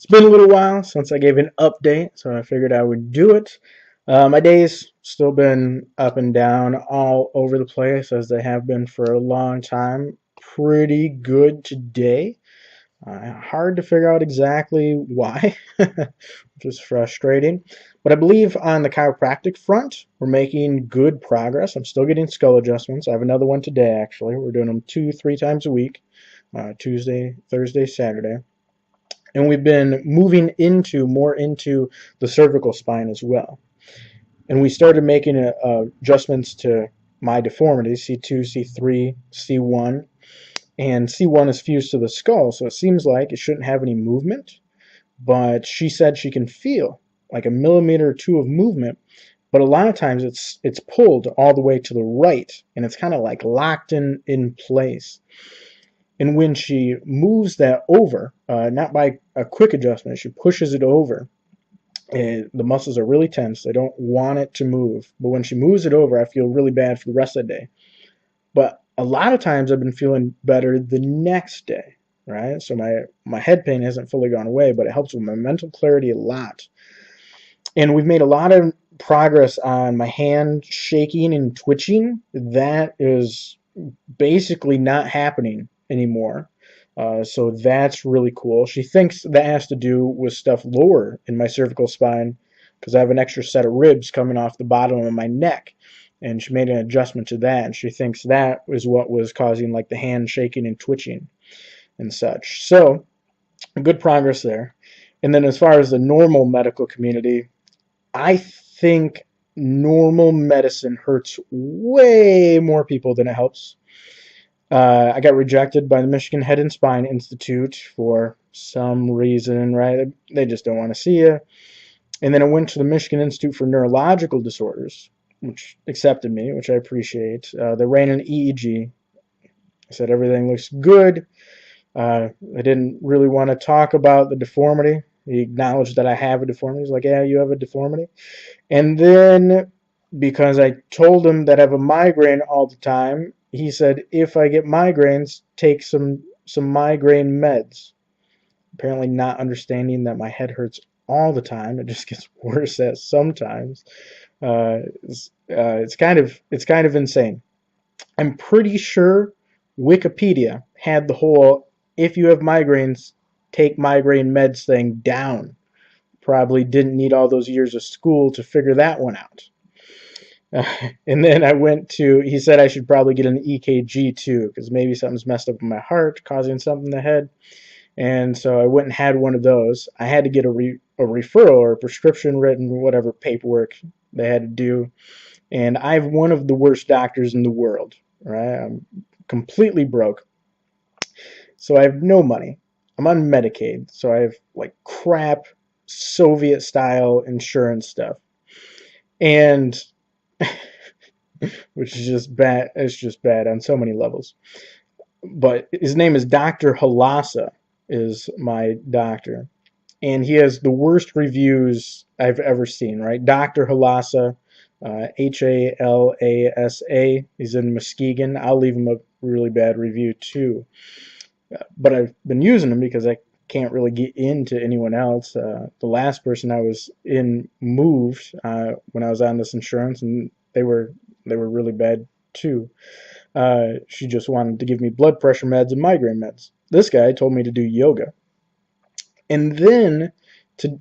been a little while since I gave an update, so I figured I would do it. My days still been up and down all over the place as they have been for a long time. Pretty good today. Hard to figure out exactly why, which is frustrating. But I believe on the chiropractic front, we're making good progress. I'm still getting skull adjustments. I have another one today, actually. We're doing them 2, 3 times a week, Tuesday, Thursday, Saturday. And we've been moving more into the cervical spine as well. And we started making adjustments to my deformities, C2, C3, C1, and C1 is fused to the skull, so it seems like it shouldn't have any movement, but she said she can feel like a millimeter or two of movement, but a lot of times it's pulled all the way to the right, and it's kind of like locked in place. And when she moves that over, not by a quick adjustment, she pushes it over. And the muscles are really tense. They don't want it to move. But when she moves it over, I feel really bad for the rest of the day. But a lot of times I've been feeling better the next day, right? So my head pain hasn't fully gone away, but it helps with my mental clarity a lot. And we've made a lot of progress on my hand shaking and twitching. That is basically not happening anymore. So that's really cool. She thinks that has to do with stuff lower in my cervical spine because I have an extra set of ribs coming off the bottom of my neck. And she made an adjustment to that, and she thinks that is what was causing like the hand shaking and twitching and such. So good progress there. And then as far as the normal medical community, I think normal medicine hurts way more people than it helps. I got rejected by the Michigan Head and Spine Institute for some reason, right? They just don't want to see you. And then I went to the Michigan Institute for Neurological Disorders, which accepted me, which I appreciate. They ran an EEG. I said everything looks good. I didn't really want to talk about the deformity. He acknowledged that I have a deformity. He's like, yeah, you have a deformity. And then because I told him that I have a migraine all the time, he said, if I get migraines, take some migraine meds. Apparently not understanding that my head hurts all the time. It just gets worse at sometimes. It's kind of insane. I'm pretty sure Wikipedia had the whole if you have migraines, take migraine meds thing down. Probably didn't need all those years of school to figure that one out. And then he said I should probably get an EKG too, because maybe something's messed up in my heart, causing something in the head. And so I went and had one of those. I had to get a referral or a prescription written, whatever paperwork they had to do. And I have one of the worst doctors in the world, right? I'm completely broke. So I have no money. I'm on Medicaid, so I have like crap Soviet style insurance stuff. And which is just bad. It's just bad on so many levels. But his name is Dr. Halasa, is my doctor. And he has the worst reviews I've ever seen, right? Dr. Halasa, Halasa. He's in Muskegon. I'll leave him a really bad review too. But I've been using him because I can't really get into anyone else. The last person I was in moved when I was on this insurance, and they were really bad too. She just wanted to give me blood pressure meds and migraine meds. This guy told me to do yoga. And then,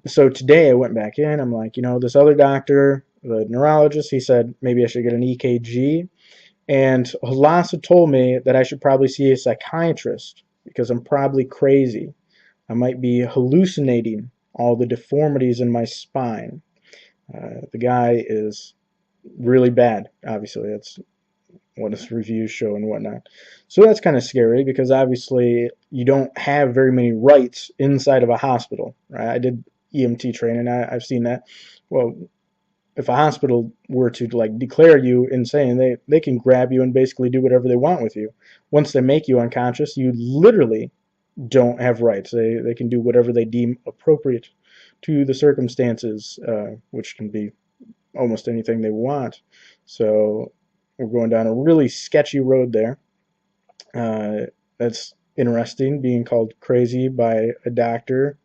so today I went back in. I'm like, this other doctor, the neurologist, he said maybe I should get an EKG. And Halasa told me that I should probably see a psychiatrist because I'm probably crazy. I might be hallucinating all the deformities in my spine. The guy is really bad, obviously. That's what his reviews show and whatnot. So that's kind of scary because obviously you don't have very many rights inside of a hospital, right? I did EMT training. I've seen that. Well, if a hospital were to like declare you insane, they can grab you and basically do whatever they want with you. Once they make you unconscious, you literally don't have rights. They can do whatever they deem appropriate to the circumstances, which can be almost anything they want. So we're going down a really sketchy road there. That's interesting, being called crazy by a doctor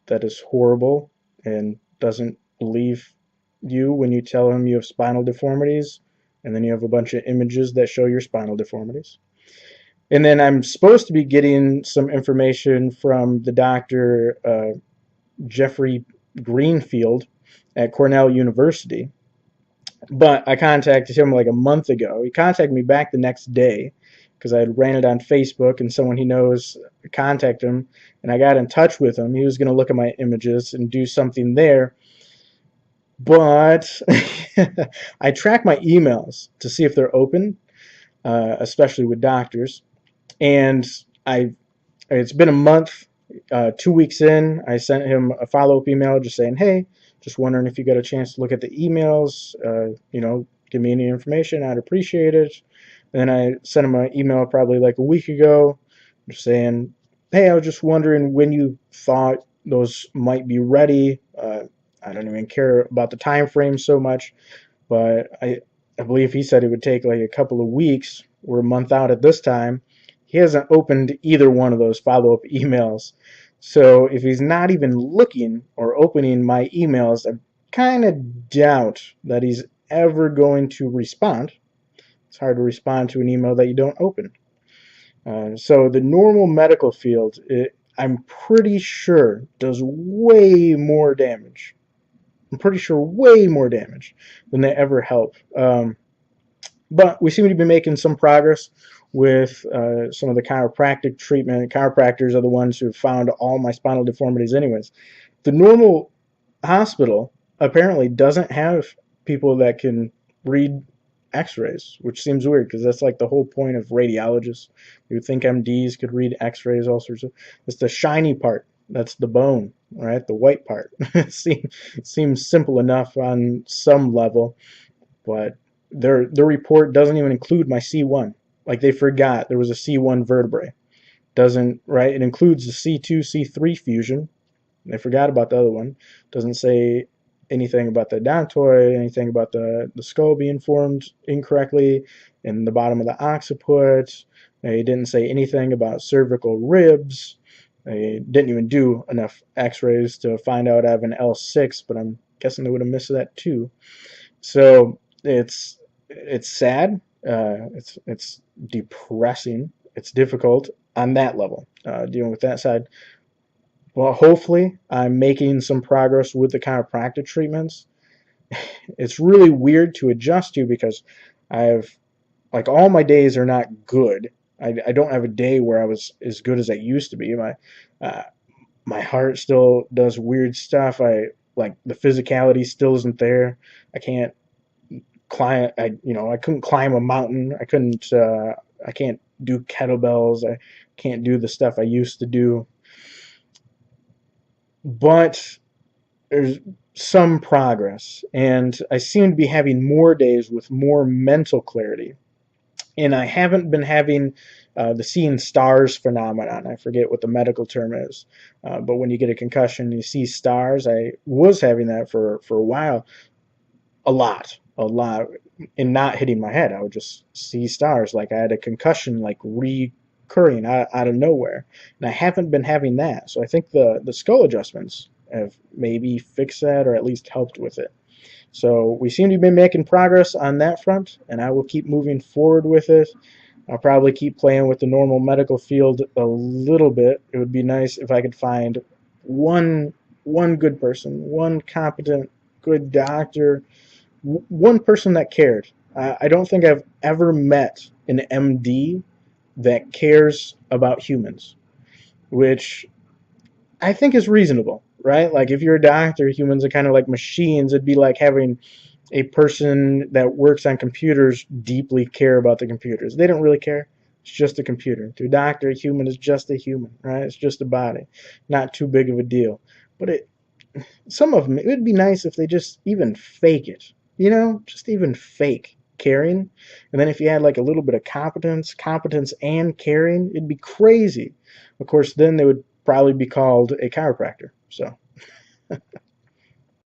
that is horrible and doesn't believe you when you tell him you have spinal deformities, and then you have a bunch of images that show your spinal deformities. And then I'm supposed to be getting some information from the doctor, Jeffrey Greenfield at Cornell University. But I contacted him like a month ago. He contacted me back the next day because I had ran it on Facebook and someone he knows contacted him, and I got in touch with him. He was going to look at my images and do something there. But I track my emails to see if they're open, especially with doctors. And it's been a month, 2 weeks in. I sent him a follow-up email just saying, hey, just wondering if you got a chance to look at the emails, give me any information. I'd appreciate it. And then I sent him an email probably like a week ago just saying, hey, I was just wondering when you thought those might be ready. I don't even care about the time frame so much, but I believe he said it would take like a couple of weeks. We're a month out at this time. He hasn't opened either one of those follow-up emails. So if he's not even looking or opening my emails, I kind of doubt that he's ever going to respond. It's hard to respond to an email that you don't open. So the normal medical field, I'm pretty sure, does way more damage. I'm pretty sure way more damage than they ever help. But we seem to be making some progress with some of the chiropractic treatment. Chiropractors are the ones who have found all my spinal deformities anyways. The normal hospital apparently doesn't have people that can read x-rays, which seems weird because that's like the whole point of radiologists. You would think MDs could read x-rays, all sorts of. It's the shiny part. That's the bone, right? The white part. It seems simple enough on some level, but their report doesn't even include my C1. Like they forgot there was a C1 vertebrae. Doesn't, right? It includes the C2, C3 fusion. They forgot about the other one. Doesn't say anything about the odontoid, anything about the skull being formed incorrectly in the bottom of the occiput. They didn't say anything about cervical ribs. They didn't even do enough x-rays to find out I have an L6, but I'm guessing they would have missed that too. So it's sad. It's depressing. It's difficult on that level, dealing with that side. Well, hopefully I'm making some progress with the chiropractic treatments. It's really weird to adjust to because I've, like, all my days are not good. I don't have a day where I was as good as I used to be. Uh, my heart still does weird stuff. Like the physicality still isn't there. I can't climb. I couldn't climb a mountain. I can't do kettlebells. I can't do the stuff I used to do. But there's some progress, and I seem to be having more days with more mental clarity. And I haven't been having the seeing stars phenomenon. I forget what the medical term is, but when you get a concussion, you see stars. I was having that for a while, a lot, and not hitting my head. I would just see stars, like I had a concussion, like recurring out of nowhere, and I haven't been having that. So I think the skull adjustments have maybe fixed that, or at least helped with it. So we seem to be making progress on that front, and I will keep moving forward with it. I'll probably keep playing with the normal medical field a little bit. It would be nice if I could find one good person, one competent, good doctor, one person that cared. I don't think I've ever met an MD that cares about humans, which I think is reasonable, right? Like if you're a doctor, humans are kind of like machines. It'd be like having a person that works on computers deeply care about the computers. They don't really care. It's just a computer. To a doctor, a human is just a human, right? It's just a body. Not too big of a deal. But some of them, it would be nice if they just even fake it. Just even fake caring. And then if you had like a little bit of competence and caring, it'd be crazy. Of course, then they would probably be called a chiropractor. So